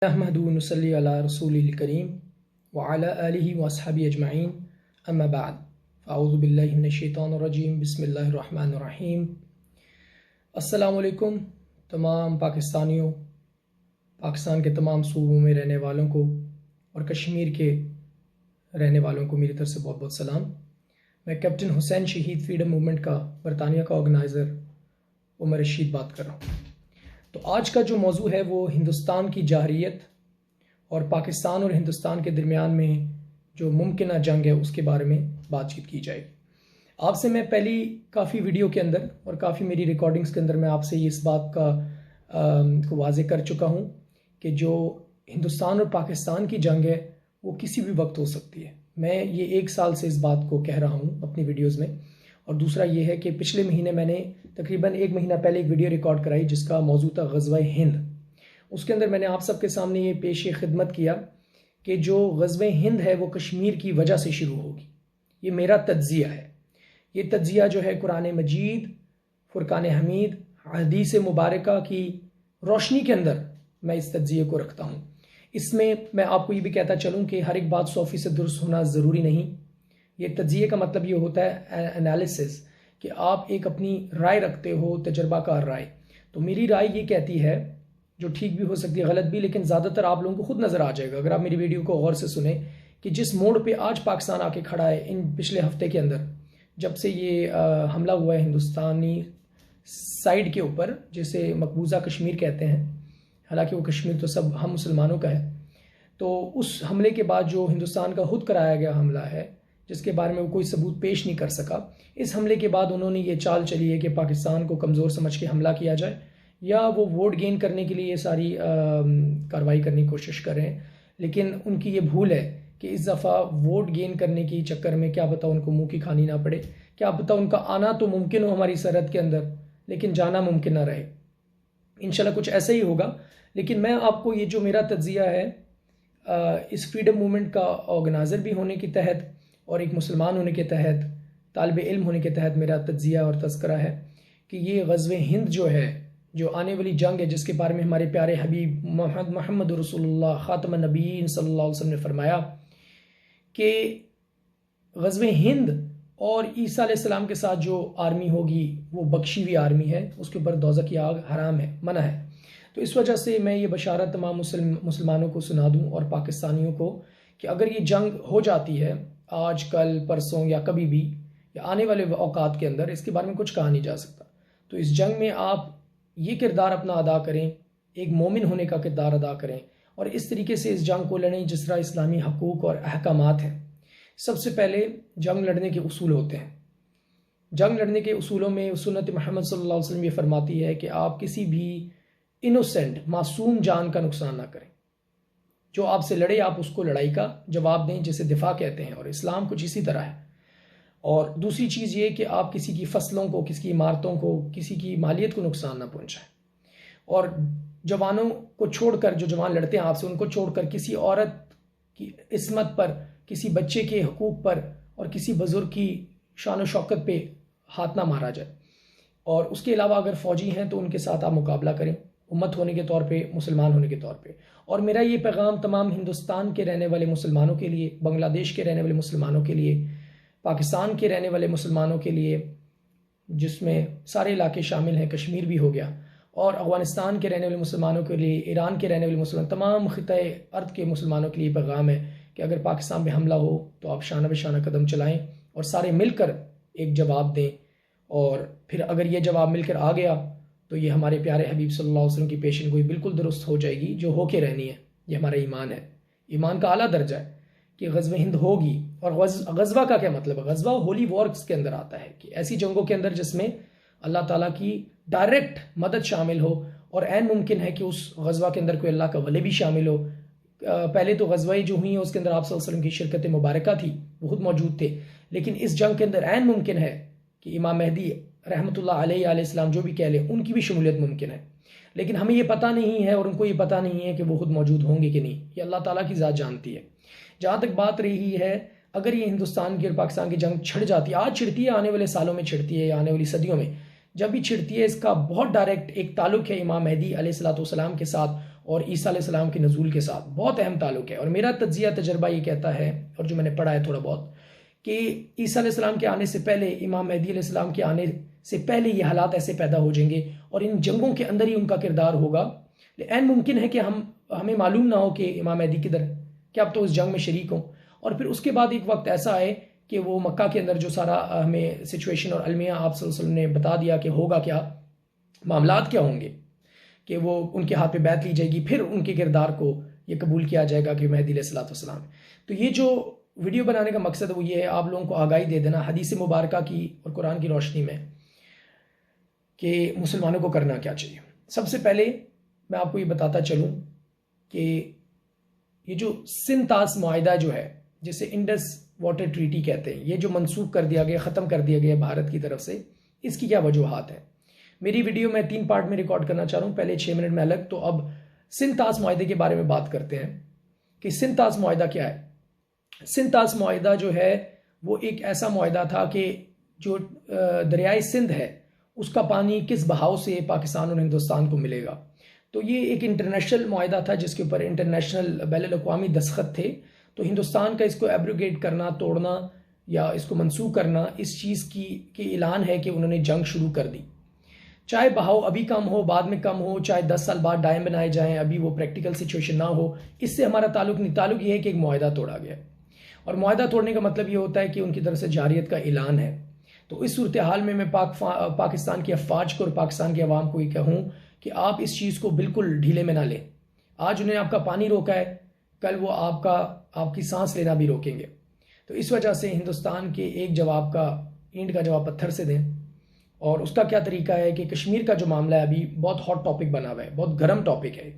نحمدہ ونصلی علی رسول الکریم وعلی آلہ واصحابہ اجمعین اما بعد فاعوذ باللہ من الشیطان الرجیم بسم اللہ الرحمن الرحیم۔ السلام علیکم تمام پاکستانیوں، پاکستان کے تمام صوبوں میں رہنے والوں کو اور کشمیر کے رہنے والوں کو میری طرف سے بہت بہت سلام۔ میں کیپٹن حسین شہید فریڈم موومنٹ کا برطانیہ کا آرگنائزر عمر رشید بات کر رہا ہوں۔ تو آج کا جو موضوع ہے وہ ہندوستان کی جارحیت اور پاکستان اور ہندوستان کے درمیان میں جو ممکنہ جنگ ہے اس کے بارے میں بات چیت کی جائے گی۔ آپ سے میں پہلی کافی ویڈیو کے اندر اور کافی میری ریکارڈنگز کے اندر میں آپ سے اس بات کو واضح کر چکا ہوں کہ جو ہندوستان اور پاکستان کی جنگ ہے وہ کسی بھی وقت ہو سکتی ہے۔ میں یہ 1 سال سے اس بات کو کہہ رہا ہوں اپنی ویڈیوز میں، اور دوسرا یہ ہے کہ پچھلے مہینے میں نے تقریباً 1 مہینہ پہلے ایک ویڈیو ریکارڈ کرائی جس کا موضوع تھا غزوہ ہند۔ اس کے اندر میں نے آپ سب کے سامنے یہ پیش خدمت کیا کہ جو غزوہ ہند ہے وہ کشمیر کی وجہ سے شروع ہوگی۔ یہ میرا تجزیہ ہے۔ یہ تجزیہ جو ہے قرآن مجید، فرقان حمید، حدیث مبارکہ کی روشنی کے اندر میں اس تجزیے کو رکھتا ہوں۔ اس میں میں آپ کو یہ بھی کہتا چلوں کہ ہر ایک بات 100% درست ہونا ضروری نہیں۔ یہ تجزیے کا مطلب یہ ہوتا ہے انالیسس، کہ آپ ایک اپنی رائے رکھتے ہو، تجربہ کار رائے۔ تو میری رائے یہ کہتی ہے، جو ٹھیک بھی ہو سکتی ہے غلط بھی، لیکن زیادہ تر آپ لوگوں کو خود نظر آ جائے گا اگر آپ میری ویڈیو کو غور سے سنیں، کہ جس موڑ پہ آج پاکستان آ کے کھڑا ہے ان پچھلے ہفتے کے اندر، جب سے یہ حملہ ہوا ہے ہندوستانی سائیڈ کے اوپر جسے مقبوضہ کشمیر کہتے ہیں، حالانکہ وہ کشمیر تو سب ہم مسلمانوں کا ہے، تو اس حملے کے بعد جو ہندوستان کا خود کرایا گیا حملہ ہے جس کے بارے میں وہ کوئی ثبوت پیش نہیں کر سکا، اس حملے کے بعد انہوں نے یہ چال چلی ہے کہ پاکستان کو کمزور سمجھ کے حملہ کیا جائے، یا وہ ووٹ گین کرنے کے لیے یہ ساری کارروائی کرنے کی کوشش کر رہے ہیں۔ لیکن ان کی یہ بھول ہے کہ اس دفعہ ووٹ گین کرنے کی چکر میں کیا پتہ ان کو منہ کی کھانی نہ پڑے، کیا پتہ ان کا آنا تو ممکن ہو ہماری سرحد کے اندر لیکن جانا ممکن نہ رہے۔ انشاءاللہ کچھ ایسا ہی ہوگا۔ لیکن میں آپ کو یہ جو میرا تجزیہ ہے اس فریڈم موومنٹ کا آرگنائزر بھی ہونے کے تحت اور ایک مسلمان ہونے کے تحت، طالب علم ہونے کے تحت میرا تجزیہ اور تذکرہ ہے کہ یہ غزوہ ہند جو ہے، جو آنے والی جنگ ہے، جس کے بارے میں ہمارے پیارے حبیب محمد رسول اللہ خاتم النبیین صلی اللہ علیہ وسلم نے فرمایا کہ غزوہ ہند اور عیسیٰ علیہ السلام کے ساتھ جو آرمی ہوگی وہ بخشی ہوئی آرمی ہے، اس کے اوپر دوزخ کی آگ حرام ہے، منع ہے۔ تو اس وجہ سے میں یہ بشارت تمام مسلمانوں کو سنا دوں اور پاکستانیوں کو کہ اگر یہ جنگ ہو جاتی ہے آج کل پرسوں یا کبھی بھی یا آنے والے اوقات کے اندر، اس کے بارے میں کچھ کہا نہیں جا سکتا، تو اس جنگ میں آپ یہ کردار اپنا ادا کریں، ایک مومن ہونے کا کردار ادا کریں اور اس طریقے سے اس جنگ کو لڑیں جس طرح اسلامی حقوق اور احکامات ہیں۔ سب سے پہلے جنگ لڑنے کے اصول ہوتے ہیں۔ جنگ لڑنے کے اصولوں میں سنت محمد صلی اللہ علیہ وسلم یہ فرماتی ہے کہ آپ کسی بھی انوسینٹ معصوم جان کا نقصان نہ کریں۔ جو آپ سے لڑے آپ اس کو لڑائی کا جواب دیں، جسے دفاع کہتے ہیں، اور اسلام کچھ اسی طرح ہے۔ اور دوسری چیز یہ کہ آپ کسی کی فصلوں کو، کسی کی عمارتوں کو، کسی کی مالیت کو نقصان نہ پہنچائیں، اور جوانوں کو چھوڑ کر، جو جوان لڑتے ہیں آپ سے، ان کو چھوڑ کر کسی عورت کی عصمت پر، کسی بچے کے حقوق پر اور کسی بزرگ کی شان و شوکت پہ ہاتھ نہ مارا جائے۔ اور اس کے علاوہ اگر فوجی ہیں تو ان کے ساتھ آپ مقابلہ کریں، امت ہونے کے طور پہ، مسلمان ہونے کے طور پہ۔ اور میرا یہ پیغام تمام ہندوستان کے رہنے والے مسلمانوں کے لیے، بنگلہ دیش کے رہنے والے مسلمانوں کے لیے، پاکستان کے رہنے والے مسلمانوں کے لیے، جس میں سارے علاقے شامل ہیں، کشمیر بھی ہو گیا، اور افغانستان کے رہنے والے مسلمانوں کے لیے، ایران کے رہنے والے مسلمان، تمام خطۂ ارض کے مسلمانوں کے لیے پیغام ہے کہ اگر پاکستان پہ حملہ ہو تو آپ شانہ بہ شانہ قدم چلائیں اور سارے مل کر ایک جواب دیں۔ اور پھر اگر یہ جواب مل کر آ گیا تو یہ ہمارے پیارے حبیب صلی اللہ علیہ وسلم کی پیشن گوئی بالکل درست ہو جائے گی، جو ہو کے رہنی ہے۔ یہ ہمارا ایمان ہے، ایمان کا اعلیٰ درجہ ہے کہ غزوہ ہند ہوگی۔ اور غزوہ کا کیا مطلب ہے؟ غزوہ ہولی وارز کے اندر آتا ہے کہ ایسی جنگوں کے اندر جس میں اللہ تعالیٰ کی ڈائریکٹ مدد شامل ہو، اور عین ممکن ہے کہ اس غزوہ کے اندر کوئی اللہ کا ولی بھی شامل ہو۔ پہلے تو غزوہ جو ہوئی ہیں اس کے اندر آپ صلی اللہ علیہ وسلم کی شرکت مبارکہ تھی، بہت موجود تھے، لیکن اس جنگ کے اندر عین ممکن ہے کہ امام مہدی رحمۃ اللہ علیہ السلام جو بھی کہہ لیں، ان کی بھی شمولیت ممکن ہے۔ لیکن ہمیں یہ پتہ نہیں ہے اور ان کو یہ پتہ نہیں ہے کہ وہ خود موجود ہوں گے کہ نہیں، یہ اللہ تعالیٰ کی ذات جانتی ہے۔ جہاں تک بات رہی ہے، اگر یہ ہندوستان کی اور پاکستان کی جنگ چھڑ جاتی ہے، آج چھڑتی ہے، آنے والے سالوں میں چھڑتی ہے یا آنے والی صدیوں میں، جب بھی چھڑتی ہے، اس کا بہت ڈائریکٹ ایک تعلق ہے امام مہدی علیہ السلام کے ساتھ اور عیسیٰ علیہ السلام کے نزول کے ساتھ بہت اہم تعلق ہے. اور میرا تجزیہ تجربہ یہ کہتا ہے، اور جو میں نے پڑھا ہے تھوڑا بہت، کہ عیسیٰ علیہ السلام کے آنے سے پہلے، امام مہدی علیہ السلام کے آنے سے پہلے یہ حالات ایسے پیدا ہو جائیں گے، اور ان جنگوں کے اندر ہی ان کا کردار ہوگا. لیکن ممکن ہے کہ ہمیں معلوم نہ ہو کہ امام مہدی کدھر ہے، کہ اب تو اس جنگ میں شریک ہوں، اور پھر اس کے بعد ایک وقت ایسا آئے کہ وہ مکہ کے اندر جو سارا ہمیں سچویشن اور المیہ آپ صلی اللہ علیہ وسلم نے بتا دیا کہ ہوگا کیا، معاملات کیا ہوں گے، کہ وہ ان کے ہاتھ پہ بیعت لی جائے گی، پھر ان کے کردار کو یہ قبول کیا جائے گا کہ مہدی علیہ السلام. تو یہ جو ویڈیو بنانے کا مقصد وہ یہ ہے آپ لوگوں کو آگاہی دے دینا حدیث مبارکہ کی اور قرآن کی روشنی میں کہ مسلمانوں کو کرنا کیا چاہیے. سب سے پہلے میں آپ کو یہ بتاتا چلوں کہ یہ جو سنتاس معاہدہ جو ہے، جسے انڈس واٹر ٹریٹی کہتے ہیں، یہ جو منسوخ کر دیا گیا، ختم کر دیا گیا بھارت کی طرف سے، اس کی کیا وجوہات ہیں. میری ویڈیو میں 3 پارٹ میں ریکارڈ کرنا چاہ رہا ہوں، پہلے 6 منٹ میں الگ. تو اب سنتاس معاہدے کے بارے میں بات کرتے ہیں کہ سنتاس معاہدہ کیا ہے. سنتاس معاہدہ جو ہے وہ ایک ایسا معاہدہ تھا کہ جو دریائے سندھ ہے اس کا پانی کس بہاؤ سے پاکستان اور ہندوستان کو ملے گا. تو یہ ایک انٹرنیشنل معاہدہ تھا جس کے اوپر انٹرنیشنل بین الاقوامی دستخط تھے. تو ہندوستان کا اس کو ایبروگیٹ کرنا، توڑنا یا اس کو منسوخ کرنا، اس چیز کی اعلان ہے کہ انہوں نے جنگ شروع کر دی. چاہے بہاؤ ابھی کم ہو، بعد میں کم ہو، چاہے 10 سال بعد ڈیم بنائے جائیں، ابھی وہ پریکٹیکل سچویشن نہ ہو، اس سے ہمارا تعلق نہیں. تعلق یہ ہے کہ ایک معاہدہ توڑا گیا، اور معاہدہ توڑنے کا مطلب یہ ہوتا ہے کہ ان کی طرف سے جارحیت کا اعلان ہے. تو اس صورتحال میں پاکستان کی افواج کو اور پاکستان کے عوام کو یہ کہوں کہ آپ اس چیز کو بالکل ڈھیلے میں نہ لیں. آج انہیں آپ کا پانی روکا ہے، کل وہ آپ کی سانس لینا بھی روکیں گے. تو اس وجہ سے ہندوستان کے ایک جواب کا، اینٹ کا جواب پتھر سے دیں. اور اس کا کیا طریقہ ہے کہ کشمیر کا جو معاملہ ہے ابھی بہت ہاٹ ٹاپک بنا ہوا ہے، بہت گرم ٹاپک ہے.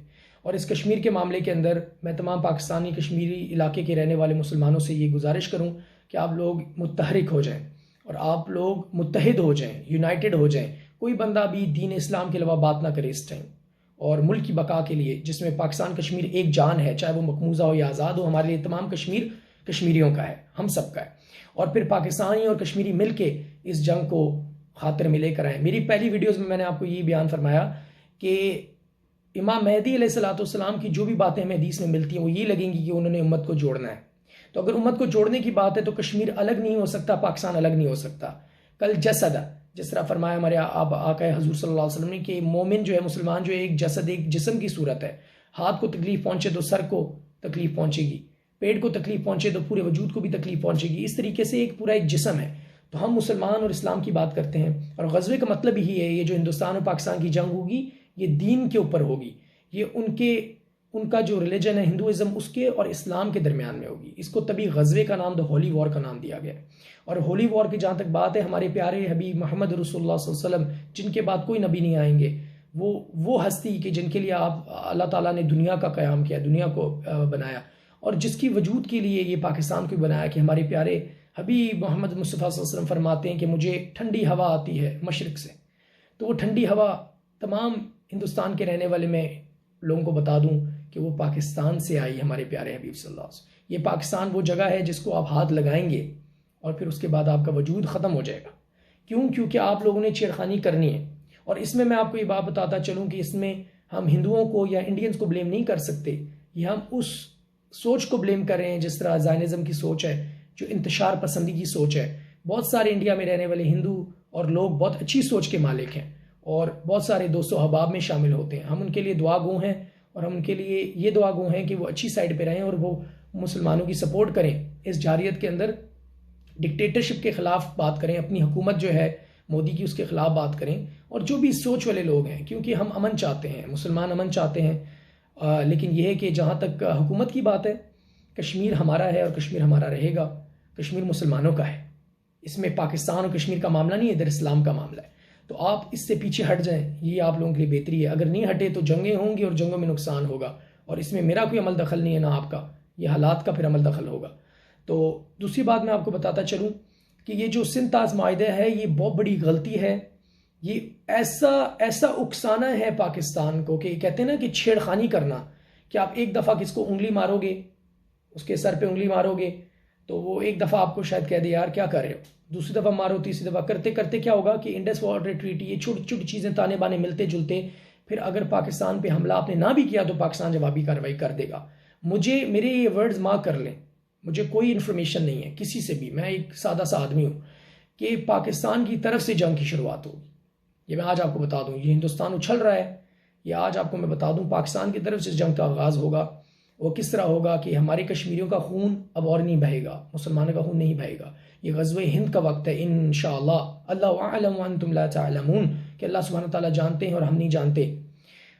اور اس کشمیر کے معاملے کے اندر میں تمام پاکستانی کشمیری علاقے کے رہنے والے مسلمانوں سے یہ گزارش کروں کہ آپ لوگ متحرک ہو جائیں اور آپ لوگ متحد ہو جائیں، یونائٹڈ ہو جائیں. کوئی بندہ بھی دین اسلام کے علاوہ بات نہ کرے اس ٹائم. اور ملک کی بقا کے لیے، جس میں پاکستان کشمیر ایک جان ہے، چاہے وہ مقموضہ ہو یا آزاد ہو، ہمارے لیے تمام کشمیر کشمیریوں کا ہے، ہم سب کا ہے. اور پھر پاکستانی اور کشمیری مل کے اس جنگ کو خاطر میں لے کر آئیں. میری پہلی ویڈیوز میں نے آپ کو یہ بیان فرمایا کہ امام مہدی علیہ السلام کی جو بھی باتیں ہمیں حدیث میں ملتی ہیں وہ یہ لگیں گی کہ انہوں نے امت کو جوڑنا ہے. تو اگر امت کو جوڑنے کی بات ہے تو کشمیر الگ نہیں ہو سکتا، پاکستان الگ نہیں ہو سکتا. کل جسد، جس طرح فرمایا ہمارے آقا حضور صلی اللہ علیہ وسلم نے کہ مومن جو ہے، مسلمان جو ہے، ایک جسد، ایک جسم کی صورت ہے. ہاتھ کو تکلیف پہنچے تو سر کو تکلیف پہنچے گی، پیٹ کو تکلیف پہنچے تو پورے وجود کو بھی تکلیف پہنچے گی. اس طریقے سے ایک پورا ایک جسم ہے. تو ہم مسلمان اور اسلام کی بات کرتے ہیں، اور غزوے کا مطلب ہی ہے یہ جو ہندوستان اور پاکستان کی جنگ ہوگی یہ دین کے اوپر ہوگی. یہ ان کا جو ریلیجن ہے ہندوازم، اس کے اور اسلام کے درمیان میں ہوگی. اس کو تبھی غزوے کا نام، ہولی وار کا نام دیا گیا. اور ہولی وار کی جہاں تک بات ہے، ہمارے پیارے حبیب محمد رسول اللہ صلی اللہ علیہ وسلم، جن کے بعد کوئی نبی نہیں آئیں گے، وہ ہستی کہ جن کے لیے اللہ تعالیٰ نے دنیا کا قیام کیا، دنیا کو بنایا، اور جس کی وجود کے لیے یہ پاکستان کو بنایا. کہ ہمارے پیارے حبیب محمد مصطفیٰ صلی اللہ علیہ وسلم فرماتے ہیں کہ مجھے ٹھنڈی ہوا آتی ہے مشرق سے. تو وہ ٹھنڈی ہوا تمام ہندوستان کے رہنے والے میں لوگوں کو بتا دوں کہ وہ پاکستان سے آئی. ہمارے پیارے حبیب صلی اللہ علیہ وسلم. یہ پاکستان وہ جگہ ہے جس کو آپ ہاتھ لگائیں گے اور پھر اس کے بعد آپ کا وجود ختم ہو جائے گا. کیونکہ آپ لوگوں نے چھیڑخانی کرنی ہے. اور اس میں آپ کو یہ بات بتاتا چلوں کہ اس میں ہم ہندوؤں کو یا انڈینز کو بلیم نہیں کر سکتے. یہ ہم اس سوچ کو بلیم کر رہے ہیں جس طرح زائنزم کی سوچ ہے، جو انتشار پسندی کی سوچ ہے. بہت سارے انڈیا میں رہنے والے ہندو اور لوگ بہت اچھی سوچ کے مالک ہیں، اور بہت سارے دوست و احباب میں شامل ہوتے ہیں. ہم ان کے لیے دعا گو ہیں، اور ہم ان کے لیے یہ دعا گو ہیں کہ وہ اچھی سائڈ پہ رہیں اور وہ مسلمانوں کی سپورٹ کریں. اس جارحیت کے اندر ڈکٹیٹرشپ کے خلاف بات کریں، اپنی حکومت جو ہے مودی کی، اس کے خلاف بات کریں. اور جو بھی سوچ والے لوگ ہیں، کیونکہ ہم امن چاہتے ہیں، مسلمان امن چاہتے ہیں. لیکن یہ ہے کہ جہاں تک حکومت کی بات ہے، کشمیر ہمارا ہے اور کشمیر ہمارا رہے گا. کشمیر مسلمانوں کا ہے. اس میں پاکستان اور کشمیر کا معاملہ نہیں ہے، ادھر اسلام کا معاملہ ہے. تو آپ اس سے پیچھے ہٹ جائیں، یہ آپ لوگوں کے لیے بہتری ہے. اگر نہیں ہٹے تو جنگیں ہوں گی اور جنگوں میں نقصان ہوگا، اور اس میں میرا کوئی عمل دخل نہیں ہے، نہ آپ کا. یہ حالات کا پھر عمل دخل ہوگا. تو دوسری بات میں آپ کو بتاتا چلوں کہ یہ جو سنتاز معاہدہ ہے یہ بہت بڑی غلطی ہے. یہ ایسا اکسانا ہے پاکستان کو کہ کہتے ہیں نا کہ چھیڑخانی کرنا، کہ آپ ایک دفعہ کس کو انگلی مارو گے، اس کے سر پہ انگلی مارو گے تو وہ ایک دفعہ آپ کو شاید کہہ دے یار کیا کر رہے ہو. دوسری دفعہ مارو، تیسری دفعہ کرتے کرتے کیا ہوگا کہ انڈس واٹر ٹریٹی، یہ چھوٹی چھوٹی چیزیں، تانے بانے ملتے جلتے پھر اگر پاکستان پہ حملہ آپ نے نہ بھی کیا تو پاکستان جوابی کارروائی کر دے گا. میرے یہ ورڈز مارک کر لیں, مجھے کوئی انفارمیشن نہیں ہے کسی سے بھی, میں ایک سادہ سا آدمی ہوں, کہ پاکستان کی طرف سے جنگ کی شروعات ہوگی. یہ میں آج آپ کو بتا دوں, یہ ہندوستان اچھل رہا ہے, یہ آج آپ کو میں بتا دوں پاکستان کی طرف سے جنگ کا آغاز ہوگا. وہ کس طرح ہوگا کہ ہمارے کشمیریوں کا خون اب اور نہیں بہے گا, مسلمانوں کا خون نہیں بہے گا. یہ غزوہ ہند کا وقت ہے انشاءاللہ. اللہ اعلم وانتم لا تعلمون, کہ اللہ سبحانہ تعالیٰ جانتے ہیں اور ہم نہیں جانتے.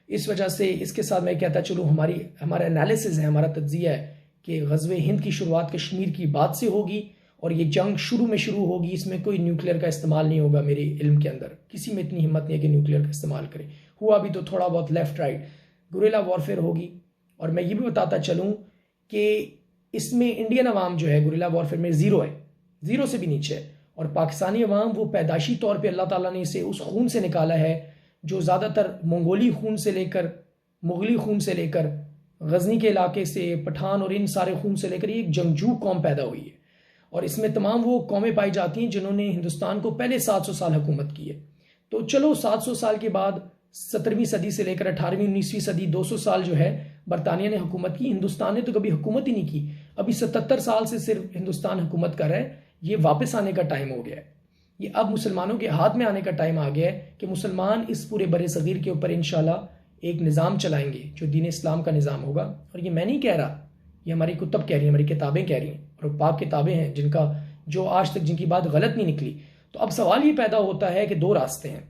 اس وجہ سے اس کے ساتھ میں کہتا چلوں ہمارا انالیسز ہے, ہمارا تجزیہ ہے کہ غزوہ ہند کی شروعات کشمیر کی بات سے ہوگی, اور یہ جنگ شروع ہوگی. اس میں کوئی نیوکلیئر کا استعمال نہیں ہوگا. میرے علم کے اندر کسی میں اتنی ہمت نہیں ہے کہ نیوکلیئر کا استعمال کرے. ہوا بھی تو تھوڑا بہت لیفٹ رائٹ گوریلا وارفیئر ہوگی. اور میں یہ بھی بتاتا چلوں کہ اس میں انڈین عوام جو ہے گوریلا وارفیئر میں زیرو ہے, زیرو سے بھی نیچے ہے. اور پاکستانی عوام وہ پیدائشی طور پہ اللہ تعالیٰ نے اسے اس خون سے نکالا ہے جو زیادہ تر منگولی خون سے لے کر, مغلی خون سے لے کر, غزنی کے علاقے سے, پٹھان اور ان سارے خون سے لے کر یہ ایک جنگجو قوم پیدا ہوئی ہے. اور اس میں تمام وہ قومیں پائی جاتی ہیں جنہوں نے ہندوستان کو پہلے 700 سال حکومت کی ہے. تو چلو 700 سال کے بعد 17ویں صدی سے لے کر 18ویں 19ویں صدی 200 سال جو ہے برطانیہ نے حکومت کی. ہندوستان نے تو کبھی حکومت ہی نہیں کی. ابھی 77 سال سے صرف ہندوستان حکومت کر رہا ہے. یہ واپس آنے کا ٹائم ہو گیا ہے. یہ اب مسلمانوں کے ہاتھ میں آنے کا ٹائم آ گیا ہے کہ مسلمان اس پورے بر صغیر کے اوپر انشاءاللہ ایک نظام چلائیں گے جو دین اسلام کا نظام ہوگا. اور یہ میں نہیں کہہ رہا, یہ ہماری کتب کہہ رہی ہیں, ہماری کتابیں کہہ رہی ہیں, اور پاک کتابیں ہیں جو آج تک جن کی بات غلط نہیں نکلی. تو اب سوال یہ پیدا ہوتا ہے کہ دو راستے ہیں,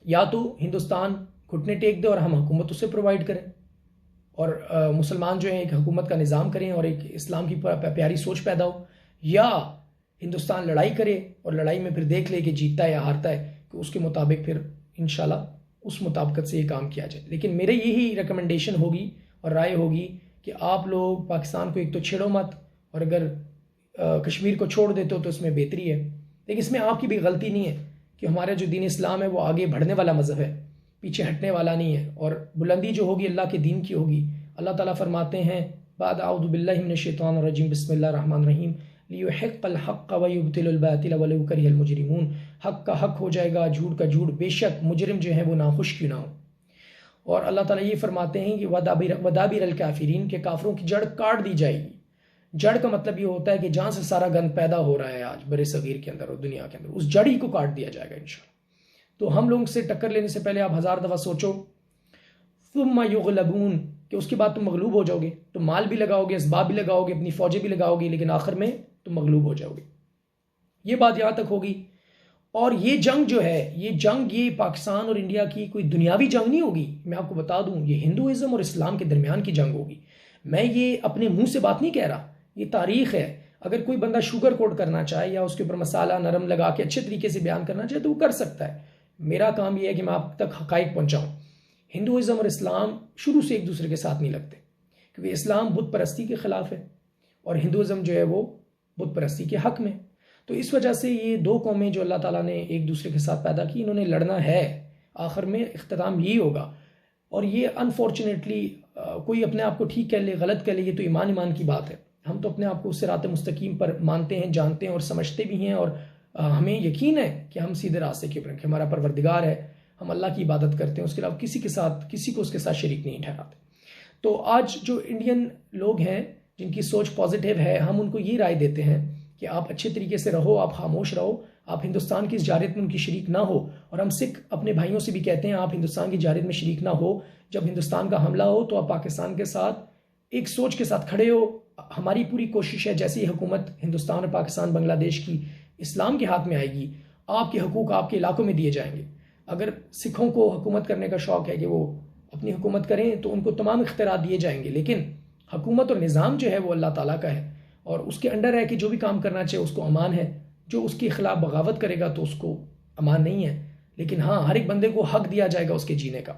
یا تو ہندوستان گھٹنے ٹیک دے اور ہم حکومت اسے پرووائڈ کریں, اور مسلمان جو ہیں ایک حکومت کا نظام کریں اور ایک اسلام کی پیاری سوچ پیدا ہو, یا ہندوستان لڑائی کرے اور لڑائی میں پھر دیکھ لے کہ جیتتا ہے یا ہارتا ہے, کہ اس کے مطابق پھر انشاءاللہ اس مطابقت سے یہ کام کیا جائے. لیکن میرے یہی ریکمنڈیشن ہوگی اور رائے ہوگی کہ آپ لوگ پاکستان کو ایک تو چھیڑو مت, اور اگر کشمیر کو چھوڑ دیتے ہو تو اس میں بہتری ہے. لیکن اس میں آپ کی بھی غلطی نہیں ہے کہ ہمارا جو دین اسلام ہے وہ آگے بڑھنے والا مذہب ہے, پیچھے ہٹنے والا نہیں ہے, اور بلندی جو ہوگی اللہ کے دین کی ہوگی. اللہ تعالیٰ فرماتے ہیں بعد اعوذ باللہ من الشیطان الرجیم بسم اللہ الرحمن الرحیم لیحق الحق ویبطل الباطل ولو کرہ المجرمون. حق کا حق ہو جائے گا, جھوٹ کا جھوٹ, بے شک مجرم جو ہیں وہ ناخوش کیوں نہ ہو. اور اللہ تعالیٰ یہ فرماتے ہیں کہ ودابر الکافرین, کے کافروں کی جڑ کاٹ دی جائے گی. جڑ کا مطلب یہ ہوتا ہے کہ جہاں سے سارا گند پیدا ہو رہا ہے آج بر صغیر کے اندر اور دنیا کے اندر, اس جڑ ہی کو کاٹ دیا جائے گا انشاءاللہ. تو ہم لوگوں سے ٹکر لینے سے پہلے آپ 1000 دفعہ سوچو. ثم یغلبون, کہ اس کے بعد تم مغلوب ہو جاؤ گے. تم مال بھی لگاؤ گے, اسباب بھی لگاؤ گے, اپنی فوجیں بھی لگاؤ گے, لیکن آخر میں تم مغلوب ہو جاؤ گے. یہ بات یہاں تک ہوگی. اور یہ جنگ جو ہے, یہ پاکستان اور انڈیا کی کوئی دنیاوی جنگ نہیں ہوگی. میں آپ کو بتا دوں یہ ہندوازم اور اسلام کے درمیان کی جنگ ہوگی. میں یہ اپنے منہ سے بات نہیں کہہ رہا, یہ تاریخ ہے. اگر کوئی بندہ شوگر کوٹ کرنا چاہے یا اس کے اوپر مسالہ نرم لگا کے اچھے طریقے سے بیان کرنا چاہے تو وہ کر سکتا ہے. میرا کام یہ ہے کہ میں آپ تک حقائق پہنچاؤں. ہندوازم اور اسلام شروع سے ایک دوسرے کے ساتھ نہیں لگتے, کیونکہ اسلام بت پرستی کے خلاف ہے اور ہندوازم جو ہے وہ بت پرستی کے حق میں. تو اس وجہ سے یہ دو قومیں جو اللہ تعالیٰ نے ایک دوسرے کے ساتھ پیدا کی, انہوں نے لڑنا ہے. آخر میں اختتام یہی ہوگا. اور یہ انفارچونیٹلی کوئی اپنے آپ کو ٹھیک کہہ لے, غلط کہہ لے, یہ تو ایمان کی بات ہے. ہم تو اپنے آپ کو صراط مستقیم پر مانتے ہیں, جانتے ہیں اور سمجھتے بھی ہیں, اور ہمیں یقین ہے کہ ہم سیدھے راستے کے اوپر ہیں, کہ ہمارا پروردگار ہے, ہم اللہ کی عبادت کرتے ہیں, اس کے علاوہ کسی کو اس کے ساتھ شریک نہیں ٹھہراتے. تو آج جو انڈین لوگ ہیں جن کی سوچ پازیٹیو ہے, ہم ان کو یہ رائے دیتے ہیں کہ آپ اچھے طریقے سے رہو, آپ خاموش رہو, آپ ہندوستان کی جارحیت میں ان کی شریک نہ ہو. اور ہم سکھ اپنے بھائیوں سے بھی کہتے ہیں آپ ہندوستان کی جارحیت میں شریک نہ ہو. جب ہندوستان کا حملہ ہو تو آپ پاکستان کے ساتھ ایک سوچ کے ساتھ کھڑے ہو. ہماری پوری کوشش ہے جیسی ہی حکومت ہندوستان اور پاکستان بنگلہ دیش کی اسلام کے ہاتھ میں آئے گی, آپ کے حقوق آپ کے علاقوں میں دیے جائیں گے. اگر سکھوں کو حکومت کرنے کا شوق ہے کہ وہ اپنی حکومت کریں تو ان کو تمام اختیارات دیے جائیں گے, لیکن حکومت اور نظام جو ہے وہ اللہ تعالیٰ کا ہے, اور اس کے انڈر ہے کہ جو بھی کام کرنا چاہے اس کو امان ہے. جو اس کے خلاف بغاوت کرے گا تو اس کو امان نہیں ہے. لیکن ہاں, ہر ایک بندے کو حق دیا جائے گا اس کے جینے کا.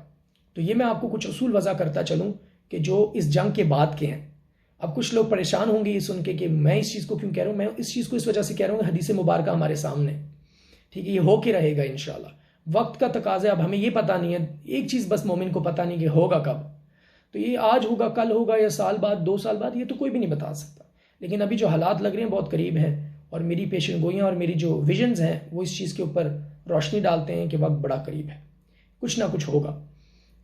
تو یہ میں آپ کو کچھ اصول وضع کرتا چلوں کہ جو اس جنگ کے بعد کے ہیں. اب کچھ لوگ پریشان ہوں گے یہ سن کے کہ میں اس چیز کو کیوں کہہ رہا ہوں. میں اس چیز کو اس وجہ سے کہہ رہا ہوں کہ حدیث مبارکہ ہمارے سامنے, ٹھیک ہے, یہ ہو کے رہے گا انشاءاللہ. وقت کا تقاضا, اب ہمیں یہ پتہ نہیں ہے, ایک چیز بس مومن کو پتہ نہیں کہ ہوگا کب. تو یہ آج ہوگا, کل ہوگا, یا سال بعد, 2 سال بعد, یہ تو کوئی بھی نہیں بتا سکتا. لیکن ابھی جو حالات لگ رہے ہیں بہت قریب ہیں, اور میری پیشن گوئیاں اور میری جو ویژنز ہیں وہ اس چیز کے اوپر روشنی ڈالتے ہیں کہ وقت بڑا قریب ہے, کچھ نہ کچھ ہوگا.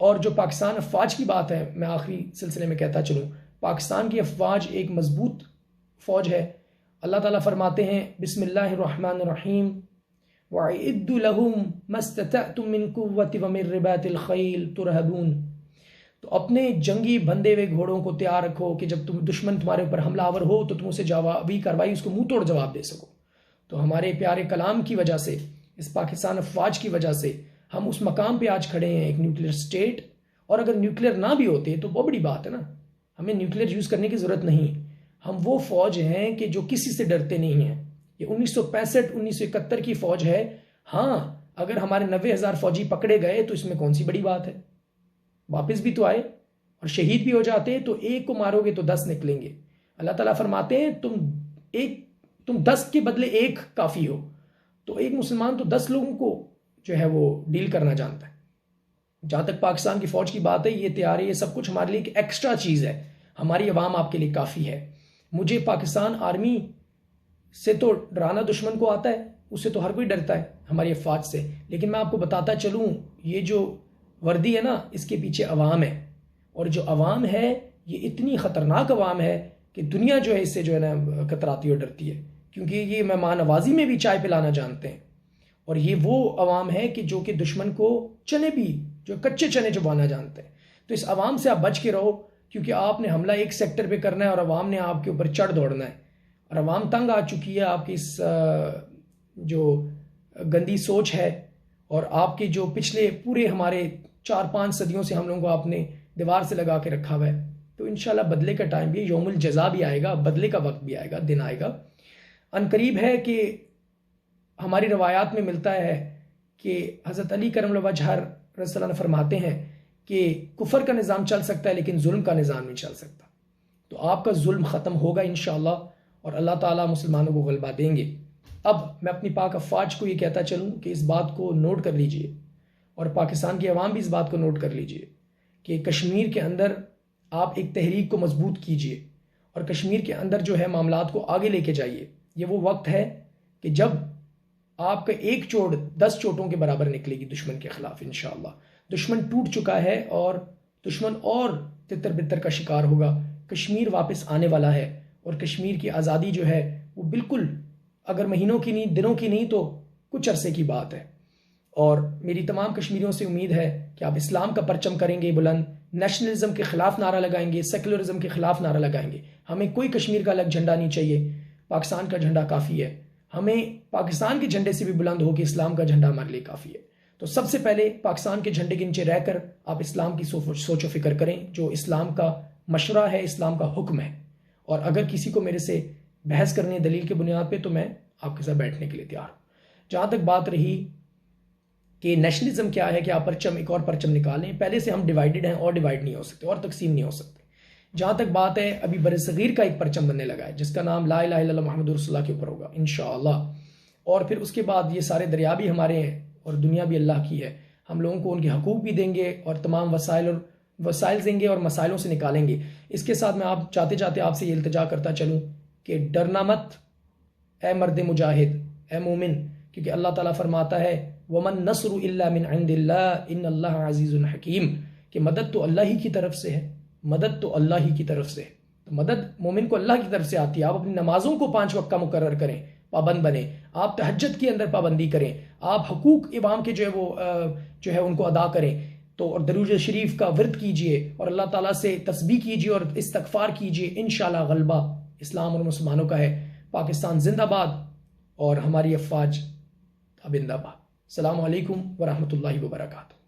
اور جو پاکستان افواج کی بات ہے، میں آخری سلسلے میں کہتا چلوں، پاکستان کی افواج ایک مضبوط فوج ہے۔ اللہ تعالیٰ فرماتے ہیں بسم اللہ الرحمن الرحیم وَأَعِدُّوا لَهُم مَا اسْتَطَعْتُم مِّن قُوَّةٍ وَمِن رِّبَاطِ الْخَيْلِ تُرْهَبُونَ، تو اپنے جنگی بندھے ہوئے گھوڑوں کو تیار رکھو کہ جب تم دشمن تمہارے اوپر حملہ آور ہو تو تم اسے جوابی کارروائی اس کو منہ توڑ جواب دے سکو۔ تو ہمارے پیارے کلام کی وجہ سے، اس پاکستان افواج کی وجہ سے ہم اس مقام پہ آج کھڑے ہیں، ایک نیوکلیر سٹیٹ۔ اور اگر نیوکلیر نہ بھی ہوتے تو بہت بڑی بات ہے نا، ہمیں نیوکلیر یوز کرنے کی ضرورت نہیں۔ ہم وہ فوج ہیں کہ جو کسی سے ڈرتے نہیں ہیں۔ یہ 1965 1971 کی فوج ہے۔ ہاں، اگر ہمارے 90,000 فوجی پکڑے گئے تو اس میں کون سی بڑی بات ہے، واپس بھی تو آئے اور شہید بھی ہو جاتے، تو ایک کو مارو گے تو 10 نکلیں گے۔ اللہ تعالیٰ فرماتے ہیں تم 10 کے بدلے ایک کافی ہو۔ تو ایک مسلمان تو 10 لوگوں کو جو ہے وہ ڈیل کرنا جانتا ہے۔ جہاں تک پاکستان کی فوج کی بات ہے، یہ تیاری، یہ سب کچھ ہمارے لیے ایک ایکسٹرا چیز ہے۔ ہماری عوام آپ کے لیے کافی ہے۔ مجھے پاکستان آرمی سے تو ڈرانا دشمن کو آتا ہے، اس سے تو ہر کوئی ڈرتا ہے ہماری افواج سے، لیکن میں آپ کو بتاتا چلوں، یہ جو وردی ہے نا، اس کے پیچھے عوام ہے، اور جو عوام ہے یہ اتنی خطرناک عوام ہے کہ دنیا جو ہے اس سے جو ہے نا کتراتی اور ڈرتی ہے، کیونکہ یہ مہمان نوازی میں بھی چائے پلانا جانتے ہیں۔ اور یہ وہ عوام ہے کہ جو کہ دشمن کو چنے بھی، جو کچے چنے چبانا جانتے ہیں۔ تو اس عوام سے آپ بچ کے رہو، کیونکہ آپ نے حملہ ایک سیکٹر پہ کرنا ہے اور عوام نے آپ کے اوپر چڑھ دوڑنا ہے، اور عوام تنگ آ چکی ہے آپ کی اس جو گندی سوچ ہے، اور آپ کے جو پچھلے پورے ہمارے 4-5 صدیوں سے ہم لوگوں کو آپ نے دیوار سے لگا کے رکھا ہوا ہے۔ تو انشاءاللہ بدلے کا ٹائم بھی، یوم الجزا بھی آئے گا، بدلے کا وقت بھی آئے گا، دن آئے گا ان قریب ہے۔ کہ ہماری روایات میں ملتا ہے کہ حضرت علی کرم اللہ وجہ رضی اللہ عنہ فرماتے ہیں کہ کفر کا نظام چل سکتا ہے لیکن ظلم کا نظام نہیں چل سکتا۔ تو آپ کا ظلم ختم ہوگا انشاءاللہ، اور اللہ تعالیٰ مسلمانوں کو غلبہ دیں گے۔ اب میں اپنی پاک افواج کو یہ کہتا چلوں کہ اس بات کو نوٹ کر لیجئے، اور پاکستان کی عوام بھی اس بات کو نوٹ کر لیجئے کہ کشمیر کے اندر آپ ایک تحریک کو مضبوط کیجئے، اور کشمیر کے اندر جو ہے معاملات کو آگے لے کے جائیے۔ یہ وہ وقت ہے کہ جب آپ کا ایک چوٹ 10 چوٹوں کے برابر نکلے گی دشمن کے خلاف انشاءاللہ۔ دشمن ٹوٹ چکا ہے اور دشمن اور تتر بتر کا شکار ہوگا۔ کشمیر واپس آنے والا ہے، اور کشمیر کی آزادی جو ہے وہ بالکل اگر مہینوں کی نہیں، دنوں کی نہیں، تو کچھ عرصے کی بات ہے۔ اور میری تمام کشمیریوں سے امید ہے کہ آپ اسلام کا پرچم کریں گے بلند، نیشنلزم کے خلاف نعرہ لگائیں گے، سیکولرزم کے خلاف نعرہ لگائیں گے۔ ہمیں کوئی کشمیر کا الگ جھنڈا نہیں چاہیے، پاکستان کا جھنڈا کافی ہے۔ ہمیں پاکستان کے جھنڈے سے بھی بلند ہو کہ اسلام کا جھنڈا ہمارے لیے کافی ہے۔ تو سب سے پہلے پاکستان کے جھنڈے کے نیچے رہ کر آپ اسلام کی سوچ و فکر کریں، جو اسلام کا مشورہ ہے، اسلام کا حکم ہے۔ اور اگر کسی کو میرے سے بحث کرنی ہے دلیل کے بنیاد پہ، تو میں آپ کے ساتھ بیٹھنے کے لیے تیار ہوں۔ جہاں تک بات رہی کہ نیشنلزم کیا ہے، کہ آپ پرچم ایک اور پرچم نکالیں، پہلے سے ہم ڈیوائیڈڈ ہیں، اور ڈیوائیڈ نہیں ہو سکتے، اور تقسیم نہیں ہو سکتے۔ جہاں تک بات ہے، ابھی برصغیر کا ایک پرچم بننے لگا ہے جس کا نام لا الہ الا اللہ محمد رسول اللہ کے اوپر ہوگا انشاءاللہ، اور پھر اس کے بعد یہ سارے دریا بھی ہمارے ہیں اور دنیا بھی اللہ کی ہے۔ ہم لوگوں کو ان کے حقوق بھی دیں گے، اور تمام وسائل دیں گے، اور مسائلوں سے نکالیں گے۔ اس کے ساتھ میں آپ چاہتے آپ سے یہ التجا کرتا چلوں کہ ڈرنا مت اے مرد مجاہد، اے مومن، کیونکہ اللہ تعالیٰ فرماتا ہے وَمَن نَصْرُ إِلَّا مِنْ عِنْدِ اللَّهِ إِنَّ اللَّهَ عَزِيزٌ حَكِيمٌ، کہ مدد تو اللہ ہی کی طرف سے ہے، مدد تو اللہ ہی کی طرف سے ہے۔ تو مدد مومن کو اللہ کی طرف سے آتی ہے۔ آپ اپنی نمازوں کو 5 وقت کا مقرر کریں، پابند بنیں، آپ تہجد کے اندر پابندی کریں، آپ حقوق عوام کے جو ہے ان کو ادا کریں، تو اور درود شریف کا ورد کیجئے، اور اللہ تعالیٰ سے تسبیح کیجئے اور استغفار کیجئے۔ انشاءاللہ غلبہ اسلام اور مسلمانوں کا ہے۔ پاکستان زندہ باد، اور ہماری افواج ابندہ باد۔ السلام علیکم ورحمۃ اللہ وبرکاتہ۔